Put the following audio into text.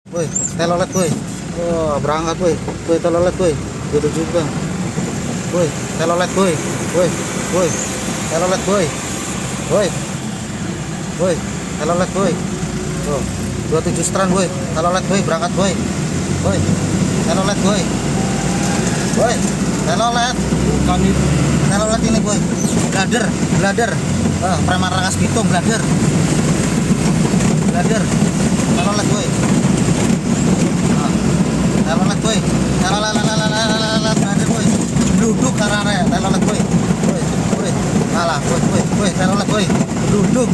Woi, telolet woi. Wah, berangkat woi. Woi, telolet woi. Gitu juga. Woi, telolet woi. Woi, woi. Telolet woi. Woi, woi. Telolet woi. Tuh, 27 strand woi. Telolet woi, berangkat woi. Woi, telolet woi. Woi, telolet. Bukan itu. Telolet ini woi. Blader, blader. Preman Rangas Bitung, blader. Blader. Telolet woi. Telolet woi. Telolet blader woi. Duduk karena telolet woi. Woi, woi. Kalah, woi, woi, woi, telolet woi. Duduk.